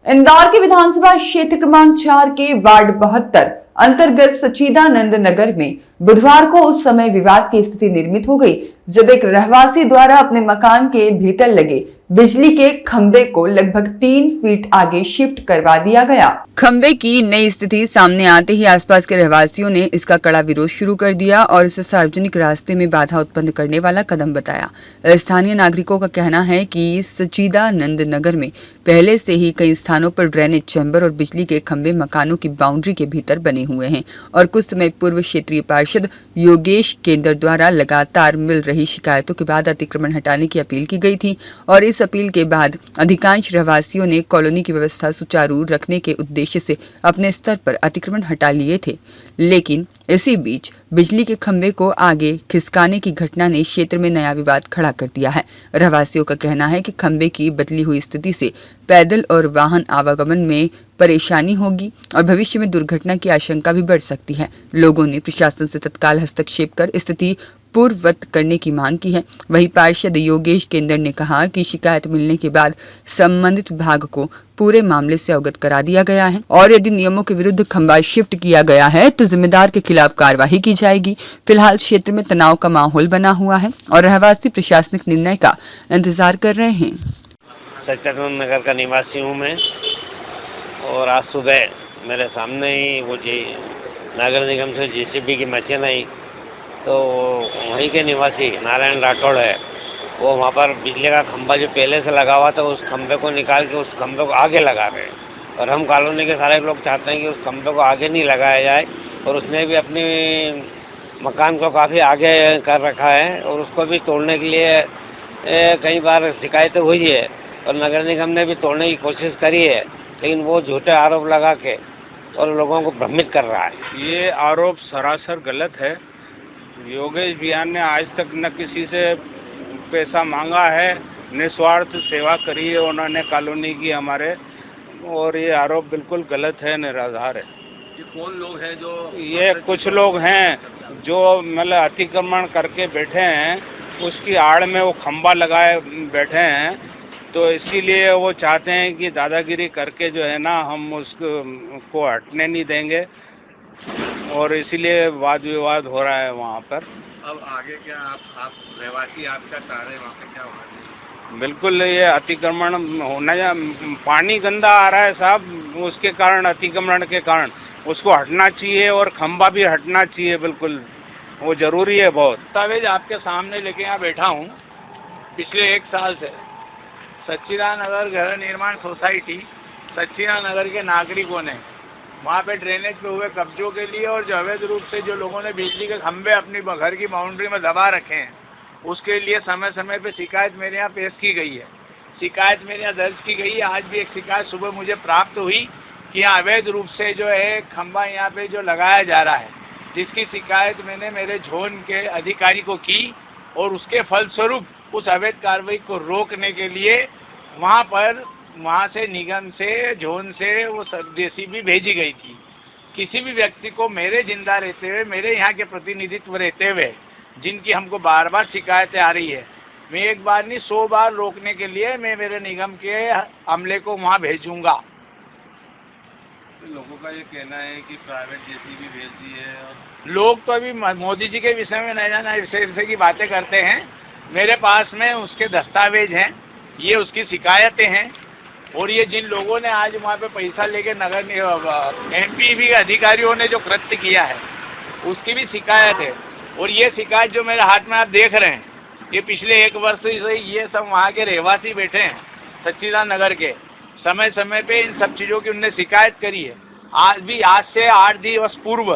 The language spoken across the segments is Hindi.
इंदौर के विधानसभा क्षेत्र क्रमांक 4 के वार्ड 72 अंतर्गत सच्चिदानंद नगर में बुधवार को उस समय विवाद की स्थिति निर्मित हो गई जब एक रहवासी द्वारा अपने मकान के भीतर लगे बिजली के खंभे को लगभग 3 फीट आगे शिफ्ट करवा दिया गया। खंभे की नई स्थिति सामने आते ही आसपास के रहवासियों ने इसका कड़ा विरोध शुरू कर दिया और इसे सार्वजनिक रास्ते में बाधा उत्पन्न करने वाला कदम बताया। स्थानीय नागरिकों का कहना है कि सच्चिदानंद नगर में पहले से ही कई स्थानों पर ड्रेनेज चैम्बर और बिजली के खंभे मकानों की बाउंड्री के भीतर बने हुए हैं और कुछ समय पूर्व क्षेत्रीय पार्षद योगेश केंद्र द्वारा लगातार मिल रही शिकायतों के बाद अतिक्रमण हटाने की अपील की गई थी और इस अपील के बाद अधिकांश रहवासियों ने कॉलोनी की व्यवस्था सुचारू रखने के उद्देश्य से अपने स्तर पर अतिक्रमण हटा लिए थे। लेकिन इसी बीच बिजली के खंभे को आगे खिसकाने की घटना ने क्षेत्र में नया विवाद खड़ा कर दिया है। रहवासियों का कहना है कि खंभे की बदली हुई स्थिति से पैदल और वाहन आवागमन में परेशानी होगी और भविष्य में दुर्घटना की आशंका भी बढ़ सकती है। लोगों ने प्रशासन से तत्काल हस्तक्षेप कर स्थिति पूर्ववत करने की मांग की है। वहीं पार्षद योगेश केंद्र ने कहा कि शिकायत मिलने के बाद संबंधित विभाग को पूरे मामले से अवगत करा दिया गया है और यदि नियमों के विरुद्ध खंभा शिफ्ट किया गया है तो जिम्मेदार के खिलाफ कार्रवाई की जाएगी। फिलहाल क्षेत्र में तनाव का माहौल बना हुआ है और रहवासी प्रशासनिक निर्णय का इंतजार कर रहे हैं। सच्चिदानंद नगर का निवासी हूँ मैं और आज सुबह मेरे सामने ही वो नगर निगम से जेसीबी की मशीन आई तो वहीं के निवासी नारायण राठौड़ है वो वहाँ पर बिजली का खंभा जो पहले से लगा हुआ था उस खंभे को निकाल के उस खंभे को आगे लगा रहे हैं और हम कॉलोनी के सारे लोग चाहते हैं कि उस खंभे को आगे नहीं लगाया जाए और उसने भी अपनी मकान को काफ़ी आगे कर रखा है और उसको भी तोड़ने के लिए कई बार शिकायतें हुई है और नगर निगम ने भी तोड़ने की कोशिश करी है लेकिन वो झूठे आरोप लगा के और लोगों को भ्रमित कर रहा है। ये आरोप सरासर गलत है। योगेश भैया ने आज तक न किसी से पैसा मांगा है, निस्वार्थ सेवा करी है उन्होंने कॉलोनी की हमारे और ये आरोप बिल्कुल गलत है, निराधार है। ये कौन लोग हैं जो ये कुछ लोग हैं जो मतलब अतिक्रमण करके बैठे हैं उसकी आड़ में वो खंभा लगाए बैठे हैं तो इसीलिए वो चाहते हैं कि दादागिरी करके जो है ना हम उसको हटने नहीं देंगे और इसीलिए वाद विवाद हो रहा है वहाँ पर। अब आगे क्या आप रहवासी आपका चाह रहे हैं वहाँ पे क्या होगा? बिल्कुल ये अतिक्रमण होना या पानी गंदा आ रहा है साहब उसके कारण अतिक्रमण के कारण उसको हटना चाहिए और खंभा भी हटना चाहिए बिल्कुल वो जरूरी है बहुत। दस्तावेज आपके सामने लेके यहाँ बैठा हूँ पिछले 1 साल से सच्चिदानगर घर निर्माण सोसाइटी सच्चिदानगर के नागरिकों ने वहाँ पे ड्रेनेज पे हुए कब्जों के लिए और जो अवैध रूप से जो लोगों ने बिजली के खंभे अपनी घर की बाउंड्री में दबा रखे हैं उसके लिए समय समय पे शिकायत मेरे यहाँ पेश की गई है। शिकायत मेरे यहाँ दर्ज की गई है। आज भी एक शिकायत सुबह मुझे प्राप्त हुई कि यहाँ अवैध रूप से जो है खंभा यहाँ पे जो लगाया जा रहा है जिसकी शिकायत मैंने मेरे जोन के अधिकारी को की और उसके फलस्वरूप उस अवैध कार्रवाई को रोकने के लिए वहाँ से निगम से जोन से वो जेसीबी भेजी गई थी। किसी भी व्यक्ति को मेरे जिंदा रहते हुए मेरे यहाँ के प्रतिनिधित्व रहते हुए जिनकी हमको बार बार शिकायतें आ रही है मैं 1 बार नहीं 100 बार रोकने के लिए मैं मेरे निगम के अमले को वहाँ भेजूंगा। लोगों का ये कहना है कि प्राइवेट जेसीबी भेज दी है और लोग तो अभी मोदी जी के विषय में नया नया विषय की बातें करते हैं। मेरे पास में उसके दस्तावेज हैं, ये उसकी शिकायतें हैं और ये जिन लोगों ने आज वहाँ पे पैसा लेके नगर एमपी अधिकारियों ने जो कृत्य किया है उसकी भी शिकायत है और ये शिकायत जो मेरे हाथ में आप देख रहे हैं ये पिछले 1 वर्ष से ये सब वहाँ के रहवासी बैठे हैं सच्चिदानंद नगर के समय समय पे इन सब चीज़ों की उनने शिकायत करी है। आज से 8 दिवस पूर्व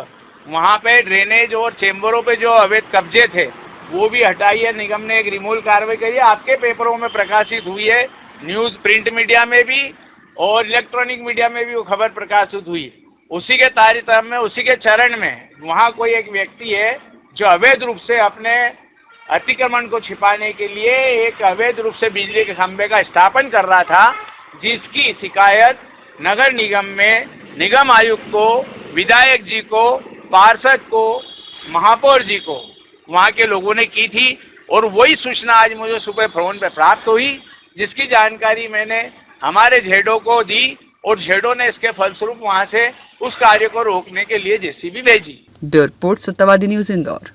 वहाँ पे ड्रेनेज और चेम्बरों पे जो अवैध कब्जे थे वो भी हटाई है। निगम ने एक रिमूवल कार्रवाई करी है, आपके पेपरों में प्रकाशित हुई है, न्यूज प्रिंट मीडिया में भी और इलेक्ट्रॉनिक मीडिया में भी वो खबर प्रकाशित हुई। उसी के तारीख में उसी के चरण में वहाँ कोई एक व्यक्ति है जो अवैध रूप से अपने अतिक्रमण को छिपाने के लिए एक अवैध रूप से बिजली के खंभे का स्थापन कर रहा था जिसकी शिकायत नगर निगम में निगम आयुक्त को, विधायक जी को, पार्षद को, महापौर जी को वहाँ के लोगों ने की थी और वही सूचना आज मुझे सुबह फोन पे प्राप्त हुई जिसकी जानकारी मैंने हमारे जेडो को दी और शेडो ने इसके फलस्वरूप वहां से उस कार्य को रोकने के लिए जेसीबी भेजी। ब्यूरो रिपोर्ट, सत्यवादी न्यूज, इंदौर।